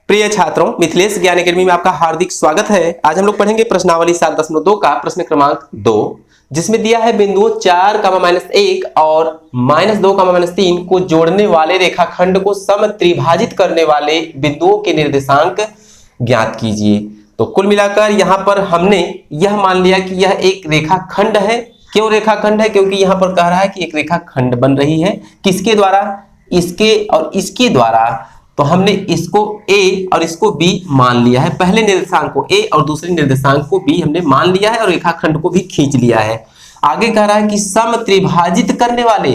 प्रिय छात्रों, मिथिलेश ज्ञान अकेडमी में आपका हार्दिक स्वागत है। आज हम लोग पढ़ेंगे प्रश्नावली 7.2 का प्रश्न क्रमांक 2, जिसमें दिया है बिंदुओं 4, -1 और -2, -3 को जोड़ने वाले रेखाखंड को समत्रिभाजित करने वाले बिंदुओं के निर्देशांक ज्ञात कीजिए। तो कुल मिलाकर यहाँ पर हमने यह मान लिया कि यह एक रेखाखंड है। क्यों रेखाखंड है? क्योंकि यहाँ पर कह रहा है कि एक रेखाखंड बन रही है। किसके द्वारा? इसके और इसके द्वारा। तो हमने इसको A और इसको B मान लिया है। पहले निर्देशांक को A और दूसरे निर्देशांक को B हमने मान लिया है और रेखाखंड को भी खींच लिया है। आगे कह रहा है कि समत्रिभाजित करने वाले।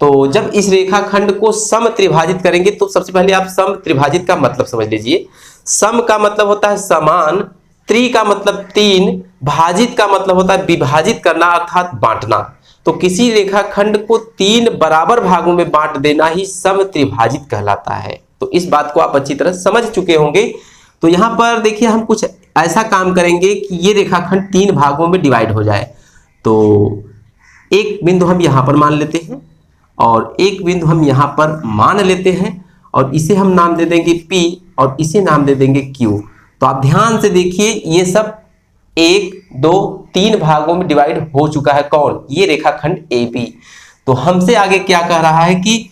तो जब इस रेखाखंड को समत्रिभाजित करेंगे तो सबसे पहले आप समत्रिभाजित का मतलब समझ लीजिए। सम का मतलब होता है समान, त्रि का मतलब 3, भाजित का मतलब होता है विभाजित करना अर्थात बांटना। तो किसी रेखाखंड को 3 बराबर भागों में बांट देना ही समत्रिभाजित कहलाता है। तो इस बात को आप अच्छी तरह समझ चुके होंगे। तो यहाँ पर देखिए हम कुछ ऐसा काम करेंगे कि ये रेखाखंड 3 भागों में डिवाइड हो जाए। तो एक बिंदु हम यहाँ पर मान लेते हैं और एक बिंदु हम यहाँ पर मान लेते हैं और इसे हम नाम दे देंगे P और इसे नाम दे देंगे Q। तो आप ध्यान से देखिए, ये सब 1, 2, 3 भागों में डिवाइड हो चुका है। कौन? ये रेखाखंड AB। तो हमसे आगे क्या कह रहा है कि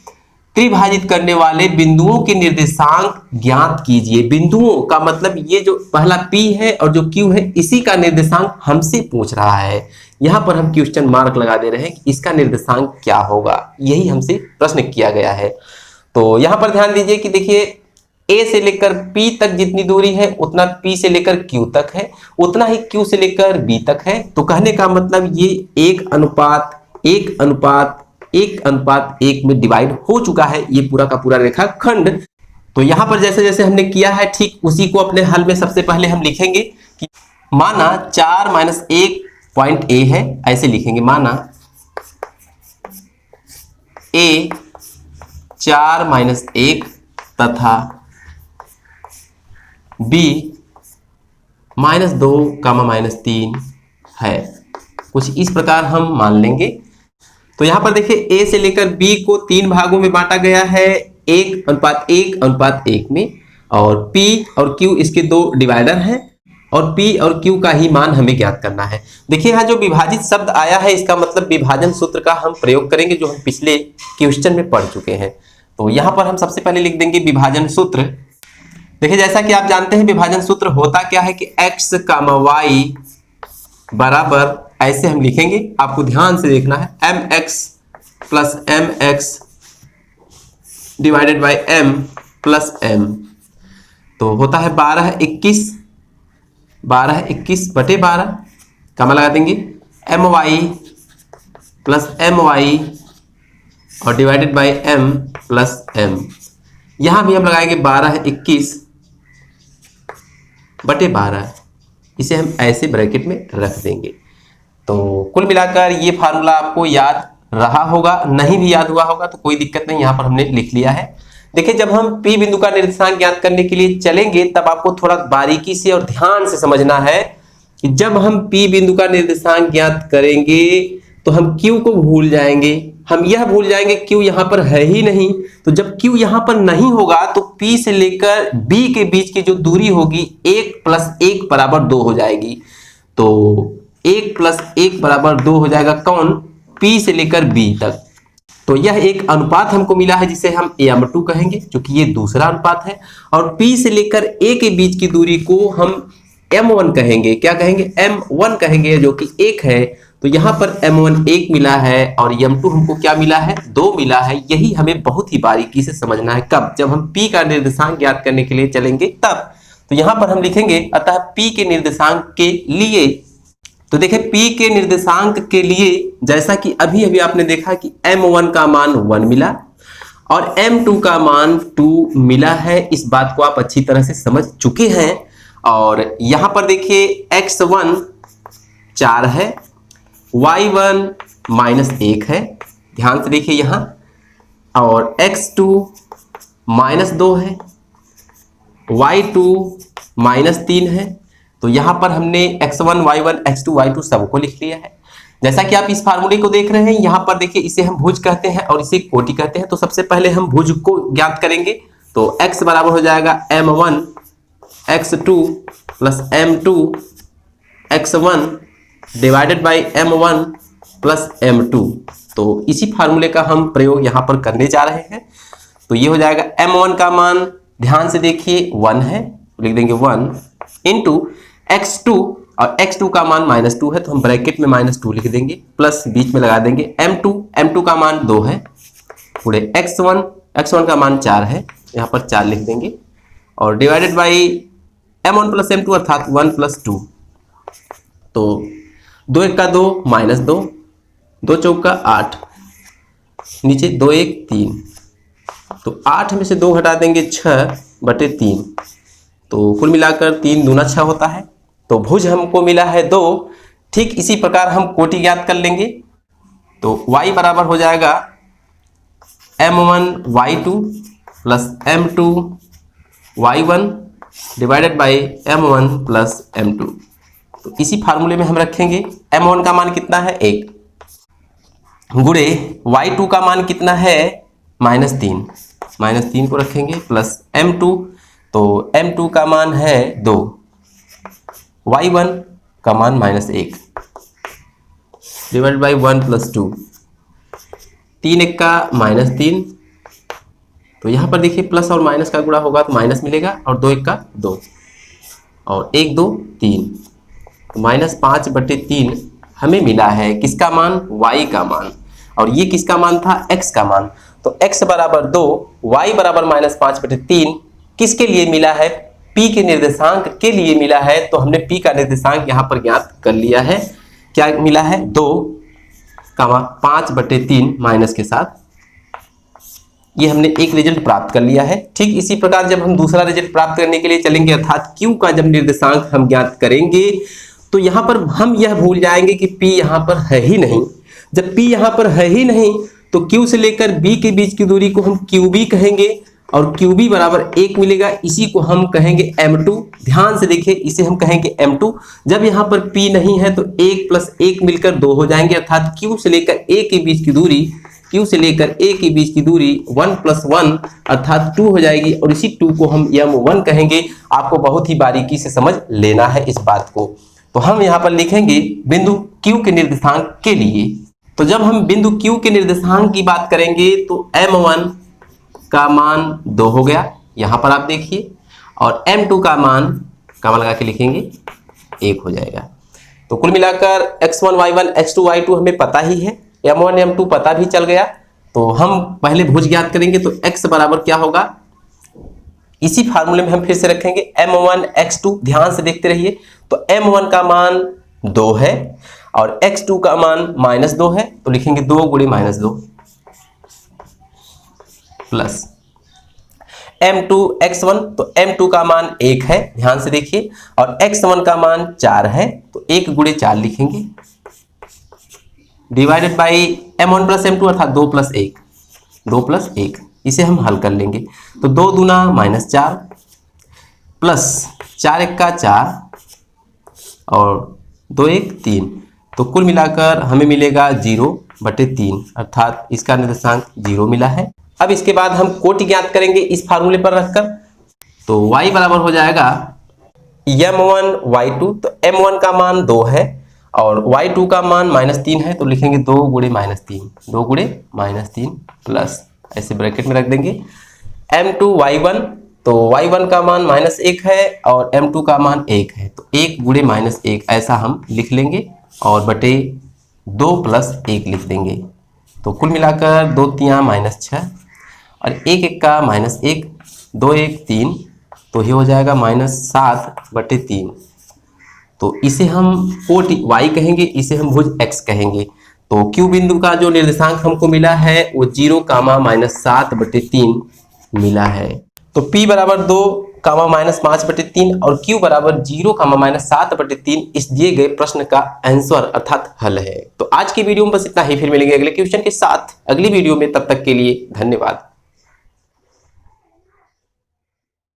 त्रिभाजित करने वाले बिंदुओं के निर्देशांक ज्ञात कीजिए। बिंदुओं का मतलब ये जो पहला P है और जो Q है, इसी का निर्देशांक हमसे पूछ रहा है। यहाँ पर हम क्वेश्चन मार्क लगा दे रहे हैं कि इसका निर्देशांक क्या होगा। यही हमसे प्रश्न किया गया है। तो यहाँ पर ध्यान दीजिए कि देखिए A से लेकर P तक जितनी दूरी है उतना P से लेकर Q तक है, उतना ही Q से लेकर B तक है। तो कहने का मतलब ये 1:1:1:1 में डिवाइड हो चुका है ये पूरा का पूरा रेखाखंड। तो यहाँ पर जैसे जैसे हमने किया है ठीक उसी को अपने हल में सबसे पहले हम लिखेंगे कि माना 4 - 1 पॉइंट A है, ऐसे लिखेंगे। माना A 4 - 1 तथा B -2, -3 है। कुछ इस प्रकार हम मान लेंगे। तो यहां पर देखिए A से लेकर B को 3 भागों में बांटा गया है 1:1:1 में, और P और Q इसके 2 डिवाइडर हैं और P और Q का ही मान हमें ज्ञात करना है। देखिए यहाँ जो विभाजित शब्द आया है इसका मतलब विभाजन सूत्र का हम प्रयोग करेंगे, जो हम पिछले क्वेश्चन में पढ़ चुके हैं। तो यहाँ पर हम सबसे पहले लिख देंगे विभाजन सूत्र। देखिए जैसा कि आप जानते हैं विभाजन सूत्र होता क्या है कि x, y बराबर ऐसे हम लिखेंगे। आपको ध्यान से देखना है mx + mx divided by m + m। तो होता है 12 21 बटे 12 का मान लगा देंगे my + my और डिवाइडेड बाय m + m। यहां भी हम लगाएंगे 12 21 बटे 12, इसे हम ऐसे ब्रैकेट में रख देंगे। तो कुल मिलाकर ये फार्मूला आपको याद रहा होगा, नहीं भी याद हुआ होगा तो कोई दिक्कत नहीं, यहाँ पर हमने लिख लिया है। देखिए जब हम P बिंदु का निर्देशांक ज्ञात करने के लिए चलेंगे तब आपको थोड़ा बारीकी से और ध्यान से समझना है कि जब हम P बिंदु का निर्देशांक ज्ञात करेंगे तो हम Q को भूल जाएंगे। हम यह भूल जाएंगे Q यहाँ पर है ही नहीं। तो जब Q यहाँ पर नहीं होगा तो P से लेकर B के बीच की जो दूरी होगी 1 + 1 = 2 हो जाएगी। तो 1 + 1 = 2 हो जाएगा। कौन? P से लेकर B तक। तो यह एक अनुपात हमको मिला है जिसे हम m2 कहेंगे, जो कि ये दूसरा अनुपात है। और P से लेकर A के बीच की दूरी को हम m1 कहेंगे। क्या कहेंगे? m1 कहेंगे, जो कि 1 है। तो यहाँ पर m1 1 मिला है और m2 हमको क्या मिला है? 2 मिला है। यही हमें बहुत ही बारीकी से समझना है। कब? जब हम P का निर्देशांक ज्ञात करने के लिए चलेंगे तब। तो यहाँ पर हम लिखेंगे अतः P के निर्देशांक के लिए। तो देखिए P के निर्देशांक के लिए जैसा कि अभी अभी आपने देखा कि m1 का मान 1 मिला और m2 का मान 2 मिला है। इस बात को आप अच्छी तरह से समझ चुके हैं। और यहाँ पर देखिए x1 4 है, y1 -1 है, ध्यान से देखिए यहाँ, और x2 -2 है, y2 -3 है। तो यहाँ पर हमने x1 y1 x2 y2 सबको लिख लिया है। जैसा कि आप इस फार्मूले को देख रहे हैं, यहाँ पर देखिए इसे हम भुज कहते हैं और इसे कोटि कहते हैं। तो सबसे पहले हम भुज को ज्ञात करेंगे। तो x बराबर हो जाएगा m1 x2 plus m2 x1 divided by m1 plus m2। तो इसी फार्मूले का हम प्रयोग यहां पर करने जा रहे हैं। तो ये हो जाएगा m1 का मान ध्यान से देखिए 1 है, लिख देंगे 1 इंटू x2 और x2 का मान -2 है तो हम ब्रैकेट में -2 लिख देंगे, प्लस बीच में लगा देंगे m2 का मान 2 है, पूरे x1 का मान 4 है, यहाँ पर 4 लिख देंगे और divided by m1 plus m2 अर्थात 1 प्लस 2। तो 2 1 का 2 -2, 2 चौका 8, नीचे 2 1 3, तो 8 में से 2 घटा देंगे 6/3, तो कुल मिलाकर 3 दूना 6 होता है। तो भुज हमको मिला है 2। ठीक इसी प्रकार हम कोटि ज्ञात कर लेंगे। तो y बराबर हो जाएगा m1 y2 plus m2 y1 divided by m1 plus m2। तो इसी फार्मूले में हम रखेंगे m1 का मान कितना है 1 गुणे y2 का मान कितना है -3 को रखेंगे प्लस m2, तो m2 का मान है 2, y1 का मान -1 डिवाइडेड बाई 1 प्लस 2, 3 1 का -3, तो यहाँ पर देखिए प्लस और माइनस का गुणा होगा तो माइनस मिलेगा और 2 1 का 2 और 1 2 3, तो -5/3 हमें मिला है किसका मान y का मान, और ये किसका मान था x का मान। तो x बराबर 2 y बराबर -5/3 किसके लिए मिला है, p के निर्देशांक के लिए मिला है। तो हमने p का निर्देशांक यहाँ पर ज्ञात कर लिया है, क्या मिला है 2, 5/3 माइनस के साथ, ये हमने एक रिजल्ट प्राप्त कर लिया है। ठीक इसी प्रकार जब हम दूसरा रिजल्ट प्राप्त करने के लिए चलेंगे अर्थात q का जब निर्देशांक हम ज्ञात करेंगे तो यहाँ पर हम यह भूल जाएंगे कि p यहाँ पर है ही नहीं। जब p यहाँ पर है ही नहीं तो q से लेकर b के बीच की दूरी को हम qb कहेंगे और qb बराबर 1 मिलेगा, इसी को हम कहेंगे m2। ध्यान से देखिए इसे हम कहेंगे m2। जब यहाँ पर p नहीं है तो 1 प्लस 1 मिलकर 2 हो जाएंगे अर्थात q से लेकर a के बीच की दूरी 1 प्लस 1 अर्थात 2 हो जाएगी और इसी 2 को हम m1 कहेंगे। आपको बहुत ही बारीकी से समझ लेना है इस बात को। तो हम यहाँ पर लिखेंगे बिंदु q के निर्देशांक के लिए। तो जब हम बिंदु q के निर्देशांक की बात करेंगे तो m1 का मान 2 हो गया, यहाँ पर आप देखिए, और m2 का मान कमा लगा के लिखेंगे 1 हो जाएगा। तो कुल मिलाकर x1 y1 x2 y2 हमें पता ही है, m1 m2 पता भी चल गया। तो हम पहले भुज ज्ञात करेंगे तो x बराबर क्या होगा, इसी फार्मूले में हम फिर से रखेंगे m1 x2। ध्यान से देखते रहिए। तो m1 का मान 2 है और x2 का मान -2 है, तो लिखेंगे 2 गुणे -2 प्लस m2 x1, तो m2 का मान 1 है, ध्यान से देखिए, और x1 का मान 4 है, तो 1 गुणे 4 लिखेंगे divided by m1 plus m2 अर्थात 2 प्लस 1, इसे हम हल कर लेंगे। तो 2 दूना -4 प्लस 4 1 का 4 और 2 1 3, तो कुल मिलाकर हमें मिलेगा 0/3 अर्थात इसका निर्देशांक 0 मिला है। अब इसके बाद हम कोटि ज्ञात करेंगे इस फार्मूले पर रखकर। तो y बराबर हो जाएगा m1 y2, तो m1 का मान 2 है और y2 का मान -3 है, तो लिखेंगे 2 गुणे -3 प्लस, ऐसे ब्रैकेट में रख देंगे m2 y1, तो y1 का मान -1 है और m2 का मान 1 है, तो 1 गुणे -1 ऐसा हम लिख लेंगे और बटे 2 प्लस 1 लिख देंगे। तो कुल मिलाकर 2 तियां -6 और 1 1 का -1, 2 1 3, तो ये हो जाएगा -7/3। तो इसे हम कोटि y कहेंगे, इसे हम भुज x कहेंगे। तो q बिंदु का जो निर्देशांक हमको मिला है वो 0, -7/3 मिला है। तो p बराबर 2, -5/3 और q बराबर 0, -7/3 इस दिए गए प्रश्न का आंसर अर्थात हल है। तो आज की वीडियो में बस इतना ही, फिर मिलेंगे अगले क्वेश्चन के साथ अगली वीडियो में। तब तक के लिए धन्यवाद।